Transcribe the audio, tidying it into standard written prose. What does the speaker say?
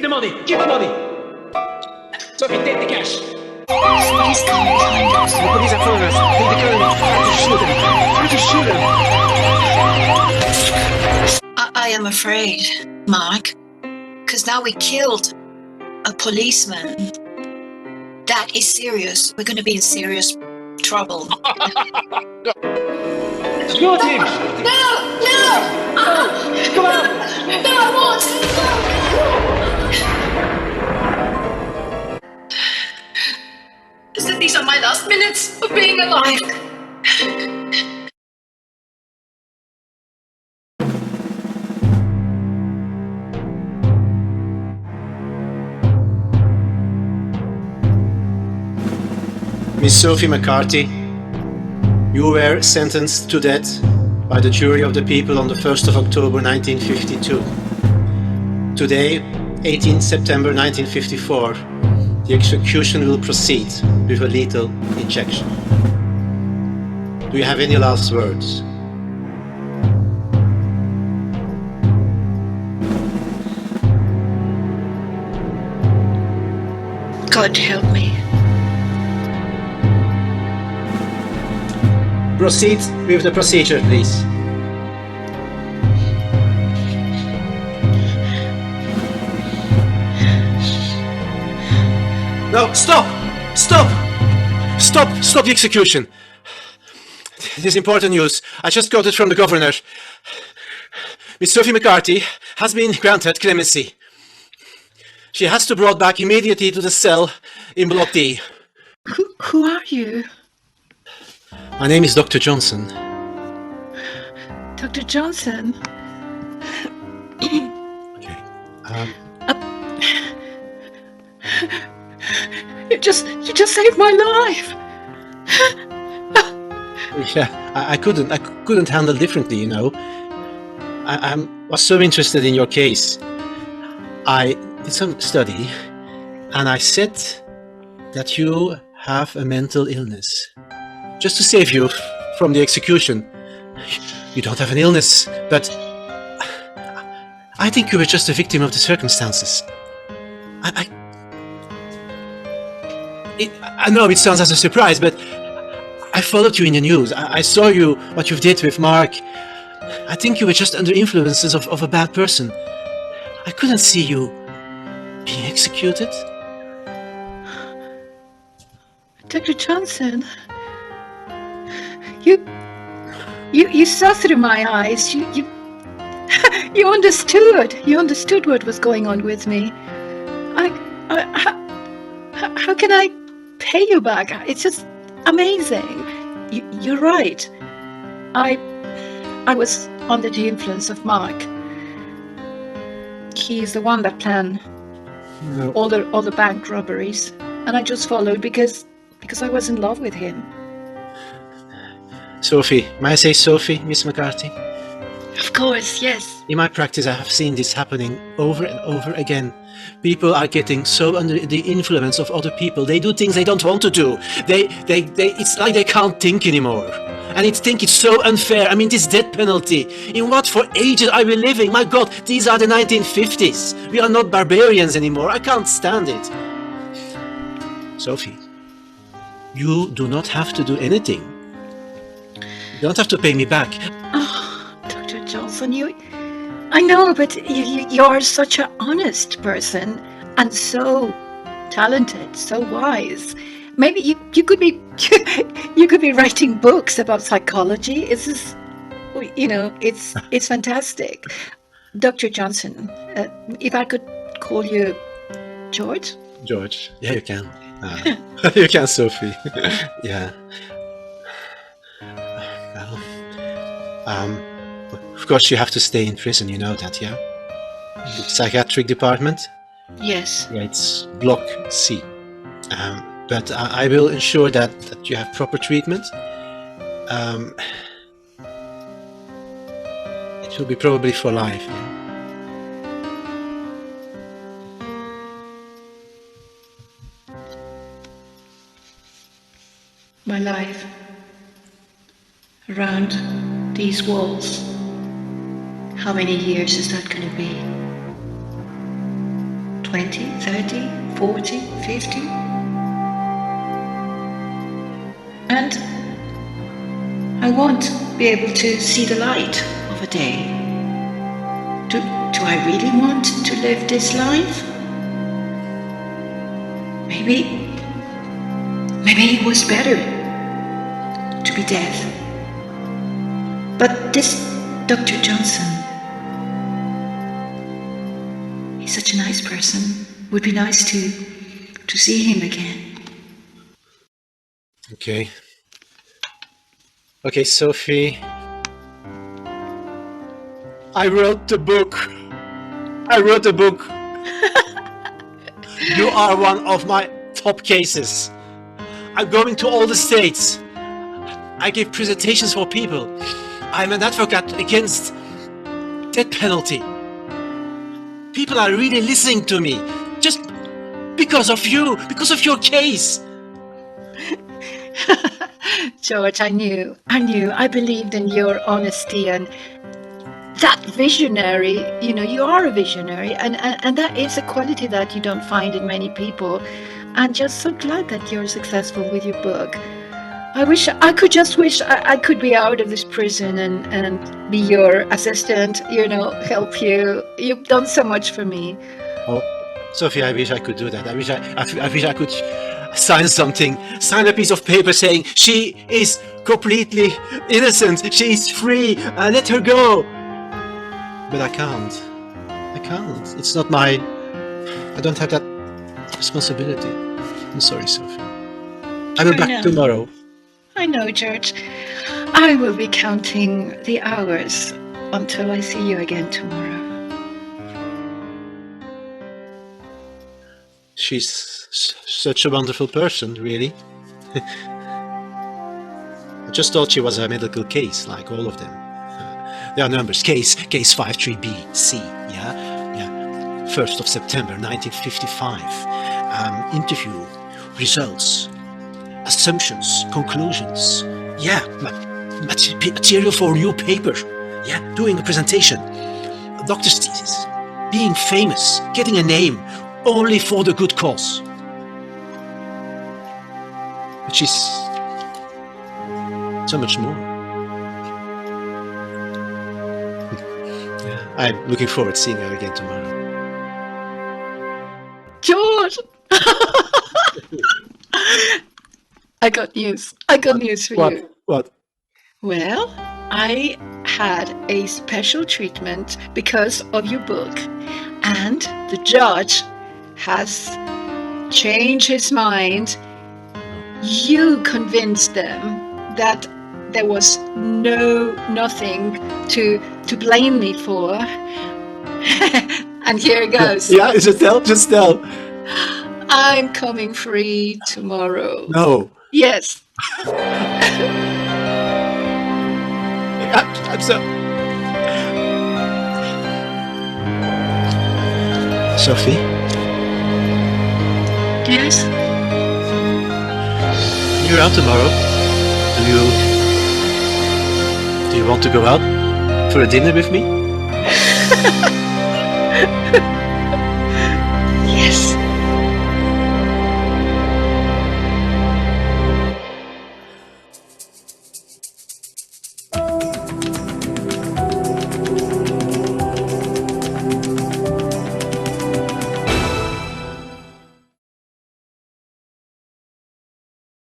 the money! Give the money! Sophie, take the cash! Please come behind us. The police are following us. Take the gun. Try to shoot him. I am afraid, Mark, because now we killed a policeman. That is serious. We're going to be in serious trouble. Shoot him! No! Come on! No, I won't! These are my last minutes of being alive. Miss Sophie McCarthy, you were sentenced to death by the jury of the people on the 1st of October 1952. Today, 18th September 1954, the execution will proceed with a lethal injection. Do you have any last words? God help me. Proceed with the procedure, please. No, stop! Stop! Stop the execution! This is important news. I just got it from the governor. Miss Sophie McCarthy has been granted clemency. She has to be brought back immediately to the cell in Block D. Who are you? My name is Dr. Johnson. Dr. Johnson? Okay. You just saved my life. Yeah, I couldn't handle differently, you know. I was so interested in your case. I did some study, and I said that you have a mental illness. Just to save you from the execution. You don't have an illness, but I think you were just a victim of the circumstances. I know it sounds as a surprise, but I followed you in the news. I saw what you did with Mark. I think you were just under influences of a bad person. I couldn't see you being executed. Dr. Johnson, you saw through my eyes. You understood. You understood what was going on with me. How can I pay you back? It's just amazing. You're right. I was under the influence of Mark. He's the one that planned all the bank robberies, and I just followed because I was in love with him. Sophie, may I say Sophie, Miss McCarthy? Of course, yes. In my practice, I have seen this happening over and over again. People are getting so under the influence of other people. They do things they don't want to do. It's like they can't think anymore. And it's so unfair. I mean, this death penalty. In what for ages are we living? My God, these are the 1950s. We are not barbarians anymore. I can't stand it. Sophie, you do not have to do anything. You don't have to pay me back. Oh, Dr. Johnson, I know, but you're such an honest person and so talented, so wise. Maybe you could be you could be writing books about psychology. It's fantastic. Dr. Johnson, if I could call you George? George, yeah, you can. You can, Sophie. Yeah. Well, of course you have to stay in prison, you know that, yeah? The psychiatric department? Yes. Yeah, it's Block C. But I will ensure that you have proper treatment. It will be probably for life, yeah? My life around these walls. How many years is that going to be? 20, 30, 40, 50. And I won't be able to see the light of a day. Do I really want to live this life? Maybe it was better to be dead. But this Dr. Johnson, he's such a nice person. Would be nice to see him again. Okay, Sophie. I wrote the book. You are one of my top cases. I'm going to all the states. I give presentations for people. I'm an advocate against death penalty. People are really listening to me. Just because of you, because of your case. George, I knew. I believed in your honesty and that visionary. You are a visionary, and that is a quality that you don't find in many people. I'm just so glad that you're successful with your book. I could be out of this prison and be your assistant, help you. You've done so much for me. Oh, Sophie, I wish I could do that. I wish I could sign a piece of paper saying she is completely innocent, she is free, let her go. But I can't. It's not I don't have that responsibility. I'm sorry, Sophie. I will back tomorrow. I know, George. I will be counting the hours until I see you again tomorrow. She's such a wonderful person, really. I just thought she was a medical case, like all of them. There are numbers. Case 53B, C, yeah. 1st of September, 1955. Interview, results, assumptions, conclusions. Yeah, material for a new paper. Yeah, doing a presentation. A doctor's thesis. Being famous, getting a name, only for the good cause. But she's so much more. Yeah, I'm looking forward to seeing her again tomorrow. George! I got news for you. What? Well, I had a special treatment because of your book, and the judge has changed his mind. You convinced them that there was nothing to blame me for. And here it goes. Yeah, just tell. I'm coming free tomorrow. No. Yes. I'm so... Sophie? Yes? You're out tomorrow. Do you want to go out for a dinner with me? Yes.